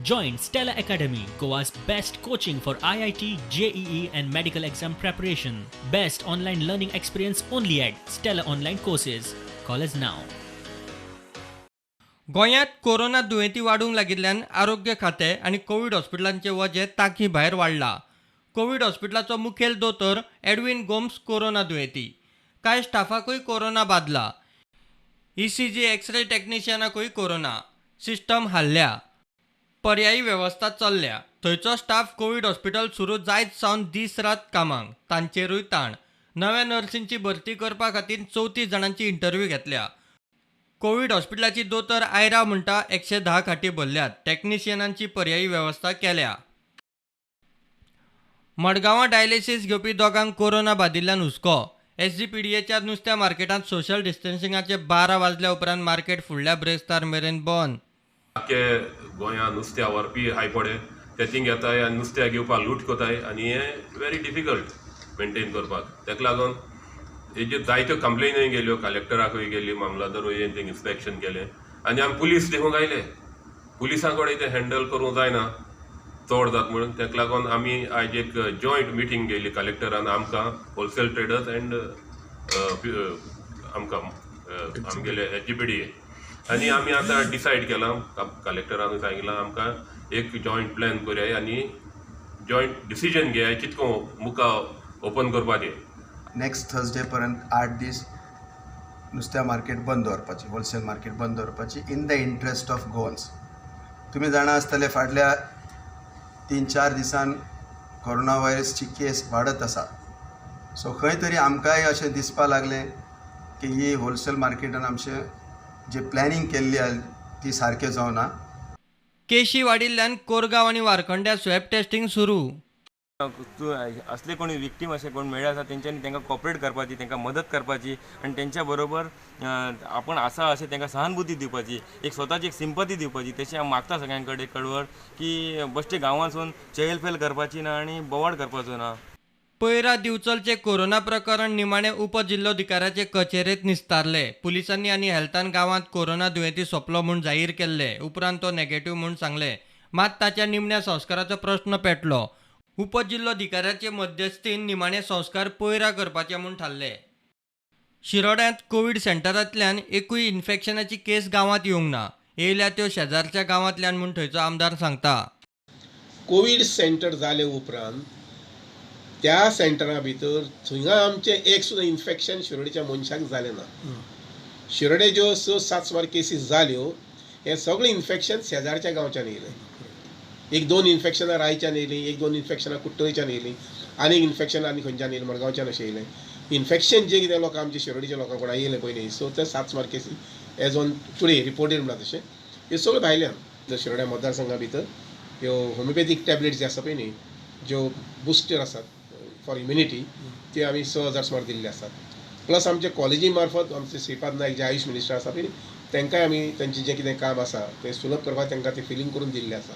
Join Stella Academy, Goa's best coaching for IIT, JEE and medical exam preparation. Best online learning experience only at Stella Online Courses. Call us now. गोंयांत corona दुयेंती वाडूंक लागिल्ल्यान आरोग्य खातें आनी Covid हॉस्पिटलांचे वजें तांकी भायर वाडलां. कोवीड हॉस्पिटलाचो मुखेल दोतोर एडविन गोम्स कोरोना दुयेंती. कांय स्टाफाकूय कोरोना बादला. ECG एक्सरे टॅक्निशियनाकूय कोरोना. सिस्टम हाल्ल्या. पर्यायी वेवस्था चल्ल्या. थंयचो स्टाफ कोवीड हॉस्पिटल सुरू जायत सावन दीस रात कामाक. तांचेरूय ताण. नव्या नर्सींची भरती करपा खातीर 34 जाणांची इंटरव्यू घेतल्या. कोवीड हॉस्पिटलाची दोतोर आयरा म्हणटा 110 खाटी भरल्यात. टॅक्निशियनांची पर्यायी वेवस्था केल्या. मडगांवां डायलिसीस घेवपी दोगांक कोरोना बादिल्ल्यान हुस्को. SGPDAच्या नुस्त्या मार्केटांत सोशल डिस्टन्सिंगाचे 12 वाजल्या उपरांत मार्केट फुडल्या ब्रेस्तार मेरेन बंद. गोंयांत नुस्त्या व्हरपी हायपडे ते थिंग येताय आनी नुस्त्या घेवपाक लूट कोताय आनी हें व्हेरी डिफिकल्ट मेंटेन करपाक. ताका लागून हेजे जायत्यो कंप्लेनीय गेल्यो, कलेक्टराकूय गेली, मामलादारूय थिंग इन्स्पेक्शन केलें आनी आमी पुलीस देखून आयले. पुलिसां कडेन तें हँडल करूंक जायना चड जाता म्हणून. ताका लागून आमी आयज एक जॉयंट मिटींग गेली कलेक्टरान आमकां, होलसेल ट्रेडर्स एंड आमकां आमगेले SGPDA आनी आमी आतां डिसायड केलां, कलेक्टरान सांगितलां आमकां एक जॉयंट प्लॅन करया आनी जॉयंट डिसिजन घेया कितको मुखार ओपन करपाचें. नेक्स्ट थर्सडे पर्यंत 8 दीस नुस्त्या मार्केट बंद दवरपाची, होलसेल मार्केट बंद दवरपाची in the interest of Goans. तुमी जाणा आसतले फाटल्या 3-4 दिसान कोरोना व्हायरसची केस वाडत आसा. सो खंय तरी आमकांय अशें दिसपा लागलें की ही होलसेल मार्केटान आमचें जे प्लॅनिंग केल्ली ती सारकें जावना. केशी वाडिल्ल्यान कोरगांव आनी वारखंड्या स्वॅब टेस्टिंग सुरू. असले कोणी विक्टीम असे कोण मेळ्ळे आसा तेंच्यांनी तांकां कॉपरेट करपाची, तांकां मदत करपाची आनी तेंच्या बरोबर आपण आसा अशें तांकां सहानुभूती दिवपाची, एक स्वताची एक सिंपती दिवपाची. तशें हांव मागता सगळ्यां कडेन कळवळ की बेश्टे गांवांसून चेलफेल करपाची ना आनी बोवाड करपाचो ना. पयरा दिवचलचे कोरोना प्रकरण निमाणे उपजिल्लोधिकाऱ्याचे कचेरेंत निस्तारले. पुलिसांनी आनी हेल्थान गांवांत कोरोना दुयेंती सोंपलो म्हूण जाहीर केल्ले. उपरांत तो नेगेटिव्ह म्हूण सांगले. मात ताच्या निमण्या संस्काराचो प्रस्न पेटलो. उपजिल्लोधिकाऱ्याचे मध्यस्थीन निमाणे संस्कार पयरा करपाचे म्हूण थारले. शिरोड्यांत कोवीड सेंटरांतल्यान एकूय इन्फेक्शनाची केस गांवांत येवंक ना. येयल्या त्यो शेजारच्या गांवांतल्यान म्हूण थंयचो आमदार सांगता. कोवीड सेंटर जाले उपरांत त्या सेंटरा भितर थंय आमचें एक सुद्दां इन्फेक्शन शिरोडेच्या मनशाक जालें ना. शिरोडे ज्यो 6-7 सुमार केसीस जाल्यो हें सगळें इन्फेक्शन शेजारच्या गांवच्यान येयलें. 1-2 इन्फेक्शनां रायच्यान येयलीं, 1-2 इन्फेक्शनां कुट्टोयच्यान येयलीं, आनी इन्फेक्शन आनी खंयच्यान येयलें मडगांवच्यान अशें येयलें. इन्फेक्शन जें कितें लोकां आमच्या शिरोडेच्या लोकां कोणा येयलें पयलीं, सो ते 7 सुमार cases as on today reported म्हणटा तशें हे सगळें भायल्यान. जर शिरोड्या मतदारसंघा भितर ह्यो होमिओपॅथीक टॅबलेट्स जे आसा पळय न्ही, ज्यो बुस्टर आसात फॉर इम्युनिटी, त्यो आमी 6,000 सुमार दिल्ले आसात. प्लस आमचे कॉलेजी मार्फत आमचे श्रीपाद नायक जे आयुश मिनिस्टर आसा पळय तांकांय आमी तांचें जें कितें काम आसा तें सुलभ करपाक तांकां तें फिलिंग करून दिल्लें आसा.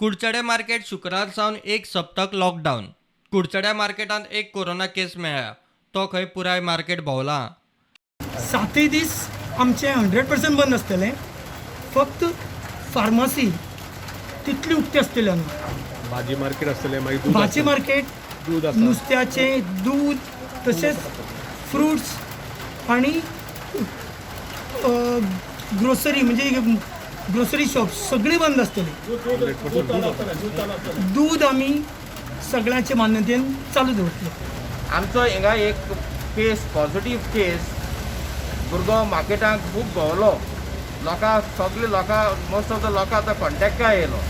कुडचडे मार्केट शुक्रार सावन 1 सप्तक लॉकडावन. कुडचड्या मार्केटांत एक कोरोना केस मेळ्ळा. तो खंय पुराय मार्केट भोंवला. 7 दीस आमचे 100% बंद आसतलें. फक्त फार्मासी तितली उक्ती आसतली हांगा. भाजी मार्केट आसतलें, मागीर भाजी मार्केट, दूध आसा, नुस्त्याचें दूध, तशेंच फ्रुट्स आनी ग्रोसरी म्हणजे ग्रोसरी शॉप सगळी बंद आसतली. दूध आमी सगळ्यांचे मान्यतेन चालू दवरतले. आमचो हिंगा एक केस पॉझिटिव्ह केस भुरगो मार्केटांत खूब भोंवलो. लोकां सगळे लोकां मोस्ट ऑफ द लोकां आतां कॉन्टेक्टाक येयलो.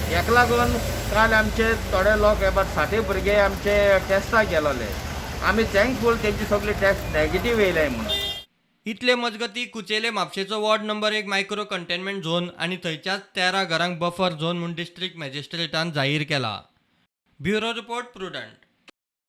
हेका लागून काल आमचे थोडे लोक एबाउट 60 भुरगे आमचे टेस्टाक गेलोले. आमी थँकफूल तेंची सगळी टेस्ट नेगेटीव येयले म्हणून. इतले मजगती कुचेले म्हापशेचो ward number 1 micro containment zone आनी थंयच्याच 13 घरांक बफर झोन म्हूण डिस्ट्रिक्ट मॅजिस्ट्रेटान जाहीर केला. Bureau report prudent.